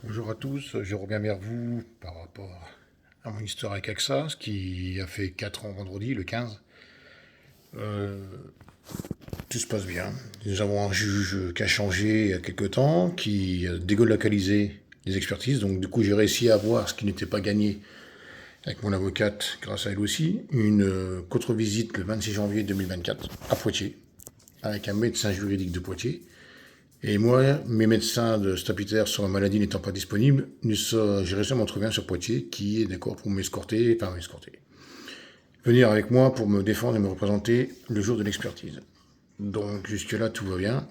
Bonjour à tous, je reviens vers vous par rapport à mon histoire avec AXA, ce qui a fait 4 ans vendredi, le 15. Euh, Tout se passe bien. Nous avons un juge qui a changé il y a quelques temps, qui a délocalisé les expertises, donc du coup j'ai réussi à avoir ce qui n'était pas gagné avec mon avocate, grâce à elle aussi, une contre-visite le 26 janvier 2024 à Poitiers, avec un médecin juridique de Poitiers. Et moi, mes médecins de statutaire sur ma maladie n'étant pas disponibles, j'ai réussi à m'en trouver un sur Poitiers qui est d'accord pour venir avec moi pour me défendre et me représenter le jour de l'expertise. Donc jusque-là, tout va bien.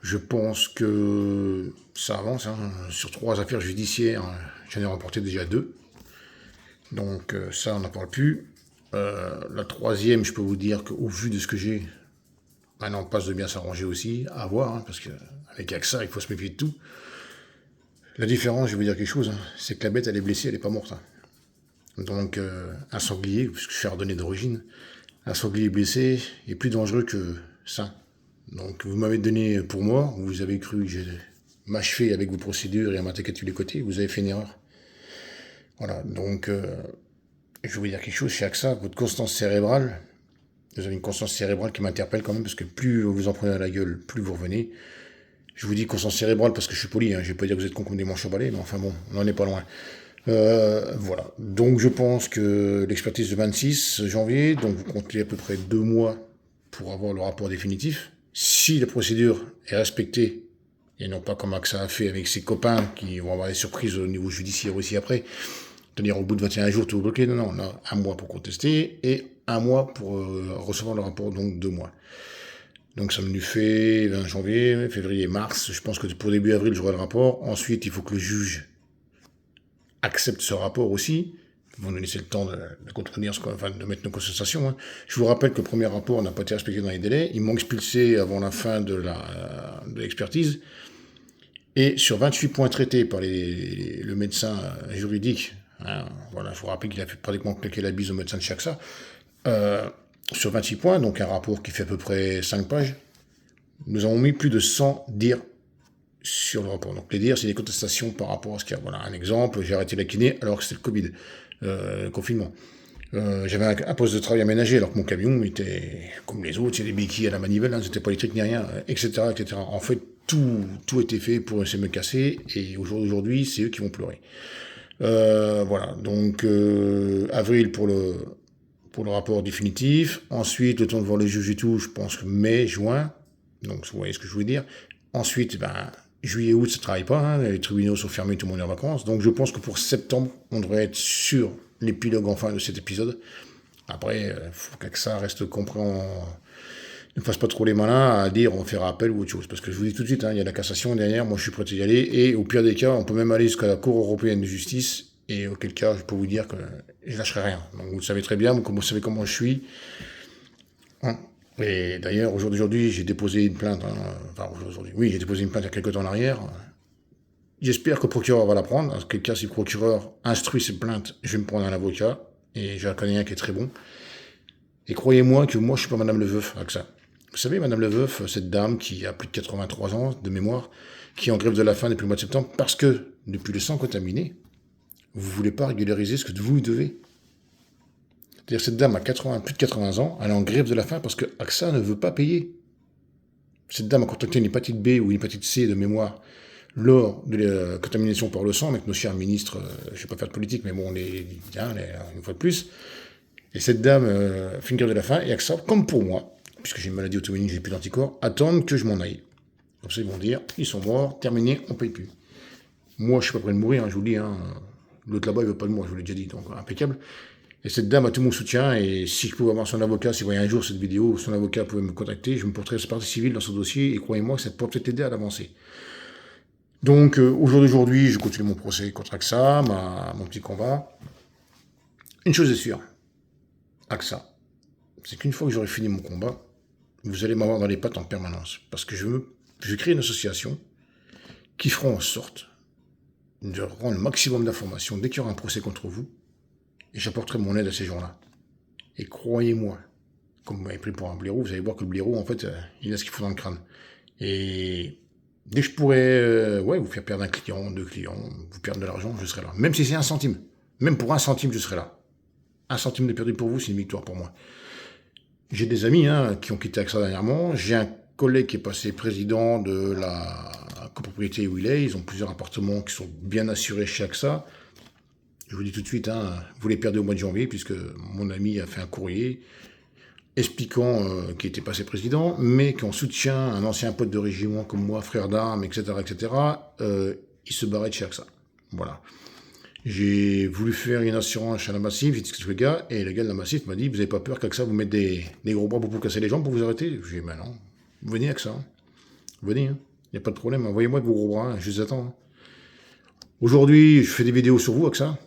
Je pense que ça avance. Hein. Sur 3 affaires judiciaires, j'en ai remporté déjà 2. Donc ça, on n'en parle plus. La troisième, je peux vous dire qu'au vu de ce que j'ai, maintenant on passe de bien s'arranger aussi, à voir, hein, parce qu'avec AXA, il faut se méfier de tout. La différence, je vais vous dire quelque chose, hein, c'est que la bête, elle est blessée, elle n'est pas morte. Hein. Donc, un sanglier, puisque je suis ardennais d'origine, un sanglier blessé est plus dangereux que sain. Donc, vous m'avez donné pour mort, vous avez cru que j'allais m'achever avec vos procédures et à m'attaquer de tous les côtés, vous avez fait une erreur. Voilà, donc, je vais vous dire quelque chose, chez AXA, votre constance cérébrale, vous avez une constance cérébrale qui m'interpelle quand même, parce que plus vous en prenez à la gueule, plus vous revenez. Je vous dis constance cérébrale parce que je suis poli, hein, je vais pas dire que vous êtes con comme des manches à balai, mais enfin bon, on n'en est pas loin. Voilà. Donc je pense que l'expertise de 26 janvier, donc vous comptez à peu près 2 mois pour avoir le rapport définitif. Si la procédure est respectée, et non pas comme AXA a fait avec ses copains qui vont avoir des surprises au niveau judiciaire aussi après, c'est-à-dire au bout de 21 jours tout bloqué, non, non, on a 1 mois pour contester et 1 mois pour recevoir le rapport, donc 2 mois. Donc ça me fait 20 janvier, février, mars. Je pense que pour début avril, j'aurai le rapport. Ensuite, il faut que le juge accepte ce rapport aussi. Vous nous laissez le temps de contenir, enfin, de mettre nos contestations. Hein. Je vous rappelle que le premier rapport n'a pas été respecté dans les délais. Ils m'ont expulsé avant la fin de l'expertise. Et sur 28 points traités par le médecin juridique, hein, voilà, je vous rappelle qu'il a fait pratiquement claquer la bise au médecin de Chaxa, sur 28 points, donc un rapport qui fait à peu près 5 pages, nous avons mis plus de 100 dires sur le rapport. Donc les dires, c'est des contestations par rapport à ce qu'il y a. Voilà un exemple, j'ai arrêté la kiné alors que c'était le Covid, le confinement. J'avais un poste de travail aménagé alors que mon camion était comme les autres, il y a des béquilles à la manivelle, hein, c'était pas électrique ni rien, etc., etc. En fait, tout était fait pour essayer de me casser et aujourd'hui, c'est eux qui vont pleurer. Voilà, donc avril pour le rapport définitif. Ensuite, le temps de voir les juges et tout, je pense que mai, juin. Donc, vous voyez ce que je voulais dire. Ensuite, ben, juillet, août, ça ne travaille pas. Hein, les tribunaux sont fermés, tout le monde est en vacances. Donc, je pense que pour septembre, on devrait être sur l'épilogue enfin de cet épisode. Après, il faut que ça reste compris. Ne fasse pas trop les malins à dire on fera appel ou autre chose. Parce que je vous dis tout de suite, hein, il y a la cassation derrière, moi je suis prêt à y aller. Et au pire des cas, on peut même aller jusqu'à la Cour européenne de justice. Et auquel cas, je peux vous dire que je lâcherai rien. Donc vous le savez très bien, vous savez comment je suis. Hein. Et d'ailleurs, au jour d'aujourd'hui, j'ai déposé une plainte. Hein, enfin, aujourd'hui, oui, j'ai déposé une plainte il y a quelques temps en arrière. J'espère que le procureur va la prendre. En quel cas, si le procureur instruit cette plainte, je vais me prendre un avocat. Et j'ai un connais un qui est très bon. Et croyez-moi que moi, je suis pas Madame Leveuf avec ça. Vous savez, Madame Leveuf, cette dame qui a plus de 83 ans de mémoire, qui est en grève de la faim depuis le mois de septembre, parce que, depuis le sang contaminé, vous ne voulez pas régulariser ce que vous devez. C'est-à-dire cette dame a plus de 80 ans, elle est en grève de la faim parce que AXA ne veut pas payer. Cette dame a contracté une hépatite B ou une hépatite C de mémoire lors de la contamination par le sang avec nos chers ministres, je ne vais pas faire de politique, mais bon, une fois de plus. Et cette dame fait une grève de la faim et AXA, comme pour moi, puisque j'ai une maladie auto-immune, j'ai plus d'anticorps, attendent que je m'en aille. Comme ça, ils vont dire, ils sont morts, terminé, on ne paye plus. Moi, je suis pas prêt de mourir, hein, je vous le dis. Hein. L'autre là-bas, il veut pas de moi, je vous l'ai déjà dit, donc impeccable. Et cette dame a tout mon soutien, et si je pouvais avoir son avocat, si vous voyez un jour cette vidéo, son avocat pouvait me contacter, je me porterais partie civile dans ce dossier, et croyez-moi, ça pourrait peut-être aider à l'avancer. Donc, au jour d'aujourd'hui, je continue mon procès contre AXA, mon petit combat. Une chose est sûre, AXA, c'est qu'une fois que j'aurai fini mon combat, vous allez m'avoir dans les pattes en permanence. Parce que je crée une association qui fera en sorte de rendre le maximum d'informations dès qu'il y aura un procès contre vous, et j'apporterai mon aide à ces gens-là. Et croyez-moi, comme vous m'avez pris pour un blaireau, vous allez voir que le blaireau, en fait, il a ce qu'il faut dans le crâne. Et Dès que je pourrais ouais, vous faire perdre un client, 2 clients, vous perdre de l'argent, je serai là. Même si c'est 1 centime. Même pour 1 centime, je serai là. 1 centime de perdu pour vous, c'est une victoire pour moi. J'ai des amis qui ont quitté AXA dernièrement. J'ai un collègue qui est passé président de la copropriété où il est. Ils ont plusieurs appartements qui sont bien assurés chez AXA. Je vous dis tout de suite, vous les perdez au mois de janvier, puisque mon ami a fait un courrier expliquant qu'il était passé président, mais qu'en soutien un ancien pote de régiment comme moi, frère d'armes, etc., il se barrait de chez AXA. Voilà. J'ai voulu faire une assurance à la Massif, j'ai dit que le gars, et le gars de la Massif m'a dit, vous n'avez pas peur qu'AXA vous mette des gros bras pour vous casser les jambes pour vous arrêter? J'ai dit, ben non, venez AXA, venez, il n'y a pas de problème, envoyez-moi de vos gros bras, je les attends. Aujourd'hui, je fais des vidéos sur vous AXA,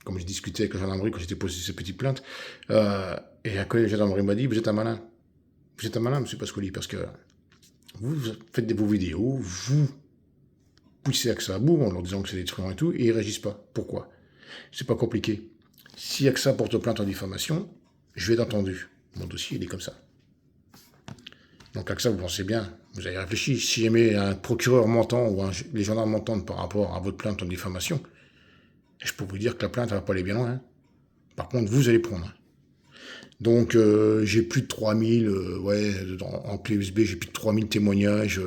comme je discutais avec la gendarmerie quand j'étais posé ces petites plaintes, et un collègue de la gendarmerie m'a dit, vous êtes un malin. Vous êtes un malin, monsieur Pascoli, parce que vous faites vos vidéos, vous poussez AXA à bout en leur disant que c'est des truands et tout, et ils réagissent pas. Pourquoi? C'est pas compliqué. Si AXA porte plainte en diffamation, je vais être entendu. Mon dossier, il est comme ça. Donc AXA, vous pensez bien, vous avez réfléchi. Si jamais un procureur m'entend ou les gendarmes m'entendent par rapport à votre plainte en diffamation, je peux vous dire que la plainte, elle va pas aller bien loin. Par contre, vous allez prendre. Donc, j'ai plus de 3000, en clé USB, j'ai plus de 3000 témoignages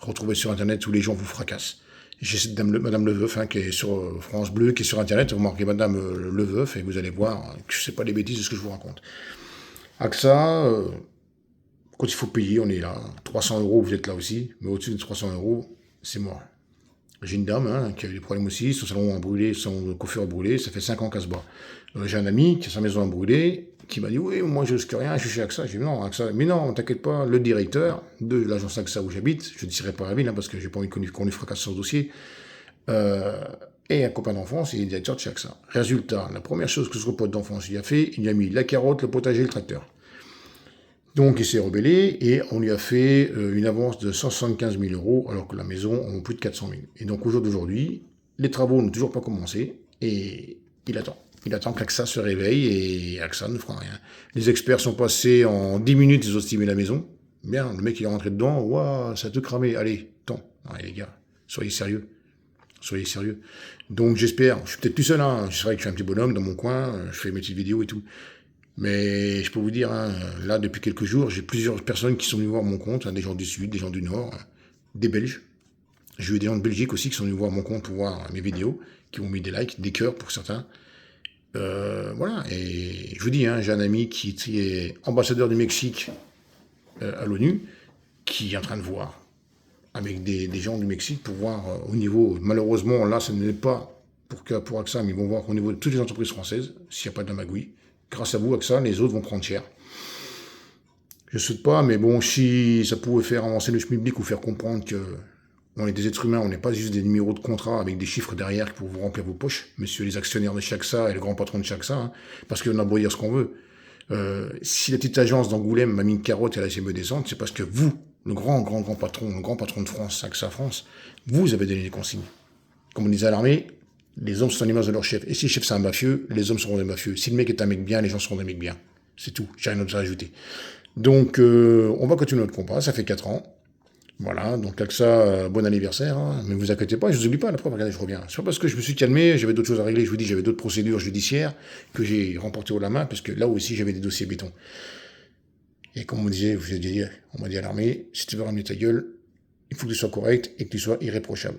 retrouvés sur Internet où les gens vous fracassent. J'ai cette Madame Leveuf qui est sur France Bleu, qui est sur Internet, vous marquez Madame Leveuf et vous allez voir que je sais pas les bêtises de ce que je vous raconte. AXA, quand il faut payer, on est là. 300 €, vous êtes là aussi, mais au-dessus de 300 €, c'est mort. J'ai une dame qui a eu des problèmes aussi, son salon a brûlé, son coiffeur a brûlé, ça fait 5 ans qu'elle se bat. J'ai un ami qui a sa maison a brûlé, qui m'a dit, oui, moi je risque rien, je suis chez AXA. J'ai dit, non, AXA, mais non, t'inquiète pas, le directeur de l'agence AXA où j'habite, je ne dirai pas la ville, parce que j'ai pas envie qu'on lui fracasse son dossier, et un copain d'enfance, il est directeur de chez AXA. Résultat, la première chose que ce pote d'enfance il a fait, il a mis la carotte, le potager et le tracteur. Donc il s'est rebellé et on lui a fait une avance de 175 000 € alors que la maison en a plus de 400 000. Et donc au jour d'aujourd'hui, les travaux n'ont toujours pas commencé et il attend. Il attend qu'AXA se réveille et AXA ne fera rien. Les experts sont passés en 10 minutes, ils ont estimé la maison. Bien, le mec il est rentré dedans, waouh, ça a tout cramé, allez, tant. Allez les gars, soyez sérieux. Soyez sérieux. Donc j'espère, je suis peut-être plus seul, c'est vrai que je suis un petit bonhomme dans mon coin, je fais mes petites vidéos et tout. Mais je peux vous dire, là, depuis quelques jours, j'ai plusieurs personnes qui sont venues voir mon compte, des gens du Sud, des gens du Nord, des Belges. J'ai eu des gens de Belgique aussi qui sont venus voir mon compte pour voir mes vidéos, qui m'ont mis des likes, des cœurs pour certains. Voilà, et je vous dis, j'ai un ami qui est ambassadeur du Mexique à l'ONU, qui est en train de voir avec des gens du Mexique pour voir au niveau, malheureusement, là, ce n'est pas pour AXA, mais ils vont voir au niveau de toutes les entreprises françaises, s'il n'y a pas de la magouille. Grâce à vous, AXA, les autres vont prendre cher. Je ne souhaite pas, mais bon, si ça pouvait faire avancer le public ou faire comprendre que on est des êtres humains, on n'est pas juste des numéros de contrat avec des chiffres derrière pour vous remplir vos poches, messieurs les actionnaires de chez AXA et le grand patron de chez AXA, parce qu'on a beau dire ce qu'on veut. Si la petite agence d'Angoulême m'a mis une carotte et elle a essayé de me descendre, c'est parce que vous, le grand patron de France, AXA France, vous avez donné des consignes. Comme on disait à l'armée, les hommes sont l'image de leur chef. Et si le chef c'est un mafieux, les hommes seront des mafieux. Si le mec est un mec bien, les gens seront des mecs bien. C'est tout. J'ai rien d'autre à ajouter. Donc, on va continuer notre combat. Ça fait 4 ans. Voilà. Donc, AXA, bon anniversaire. Mais vous inquiétez pas, je vous oublie pas. La preuve, regardez, je reviens. C'est pas parce que je me suis calmé, j'avais d'autres choses à régler. Je vous dis, j'avais d'autres procédures judiciaires que j'ai remportées haut la main, parce que là aussi, j'avais des dossiers béton. Et comme on disait, on m'a dit à l'armée, si tu veux ramener ta gueule, il faut que tu sois correct et que tu sois irréprochable.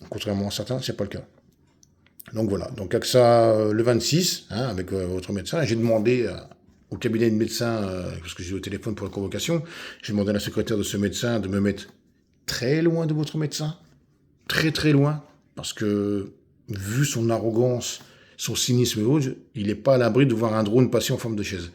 Contrairement à certains, c'est pas le cas. Donc voilà, donc AXA le 26, avec votre médecin, j'ai demandé au cabinet de médecin, parce que j'ai au téléphone pour la convocation, j'ai demandé à la secrétaire de ce médecin de me mettre très loin de votre médecin, très très loin, parce que vu son arrogance, son cynisme et autres, il n'est pas à l'abri de voir un drone passer en forme de chaise.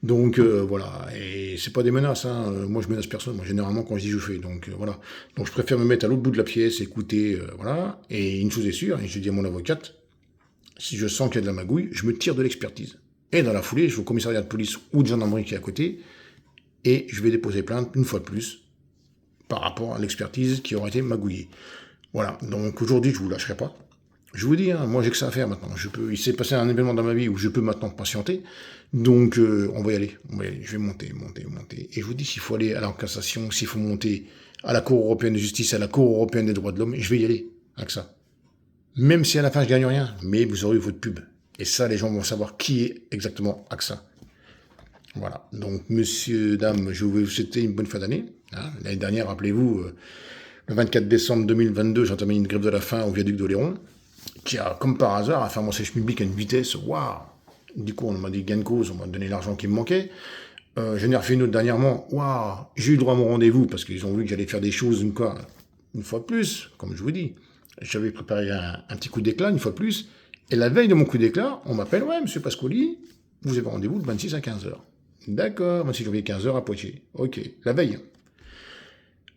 Donc voilà, et c'est pas des menaces, moi je menace personne, moi généralement quand je dis je fais, donc voilà. Donc je préfère me mettre à l'autre bout de la pièce, écouter, voilà, et une chose est sûre, et je dis à mon avocate, si je sens qu'il y a de la magouille, je me tire de l'expertise. Et dans la foulée, je vais au commissariat de police ou de gendarmerie qui est à côté, et je vais déposer plainte une fois de plus, par rapport à l'expertise qui aurait été magouillée. Voilà, donc aujourd'hui je vous lâcherai pas. Je vous dis, moi j'ai que ça à faire maintenant. Il s'est passé un événement dans ma vie où je peux maintenant patienter. Donc on va y aller. Je vais monter. Et je vous dis, s'il faut aller à la cassation, s'il faut monter à la Cour européenne de justice, à la Cour européenne des droits de l'homme, et je vais y aller avec ça. Même si à la fin je gagne rien, mais vous aurez eu votre pub. Et ça, les gens vont savoir qui est exactement AXA. Voilà. Donc, monsieur, dame, je vais vous souhaiter une bonne fin d'année. Hein. L'année dernière, rappelez-vous, le 24 décembre 2022, j'ai entamé une grève de la faim au viaduc d'Oléron, qui a, comme par hasard, a fait mon siège public à une vitesse, waouh. Du coup, on m'a dit gain de cause, on m'a donné l'argent qui me manquait. J'en ai refait une autre dernièrement, waouh, j'ai eu droit à mon rendez-vous, parce qu'ils ont vu que j'allais faire des choses une fois de plus, comme je vous dis. J'avais préparé un petit coup d'éclat, une fois de plus, et la veille de mon coup d'éclat, on m'appelle, ouais, monsieur Pascoli, vous avez rendez-vous le 26 à 15h. D'accord, 26 janvier 15h à Poitiers. Ok, la veille.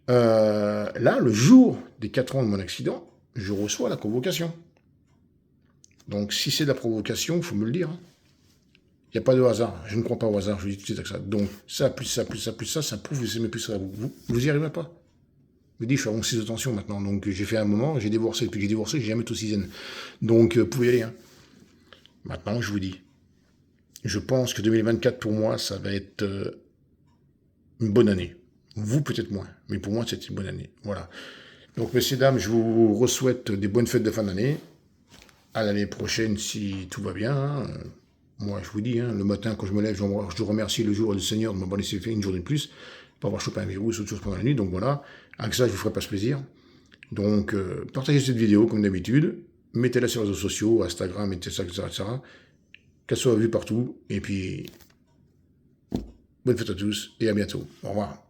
Là, le jour des 4 ans de mon accident, je reçois la convocation. Donc, si c'est de la provocation, il faut me le dire. Il n'y a pas de hasard. Je ne crois pas au hasard, je dis tout de suite avec ça. Donc, ça, plus ça, plus ça, plus ça prouve que c'est mes plus à vous. Vous y arrivez pas. Je me dis, je suis à 11 de tension maintenant. Donc, j'ai fait un moment, j'ai divorcé. Depuis que j'ai divorcé, j'ai jamais été aussi zen. Donc, vous pouvez y aller. Hein. Maintenant, je vous dis, je pense que 2024, pour moi, ça va être une bonne année. Vous, peut-être moins. Mais pour moi, c'est une bonne année. Voilà. Donc, messieurs, dames, je vous souhaite des bonnes fêtes de fin d'année. À l'année prochaine, si tout va bien. Hein. Moi, je vous dis, hein, le matin, quand je me lève, je remercie le jour du Seigneur de m'avoir laissé faire une journée de plus, pour avoir chopé un virus ou autre chose pendant la nuit. Donc voilà, avec ça, je vous ferai pas ce plaisir. Donc, partagez cette vidéo, comme d'habitude. Mettez-la sur les réseaux sociaux, Instagram, etc., etc. Qu'elle soit vue partout. Et puis, bonne fête à tous et à bientôt. Au revoir.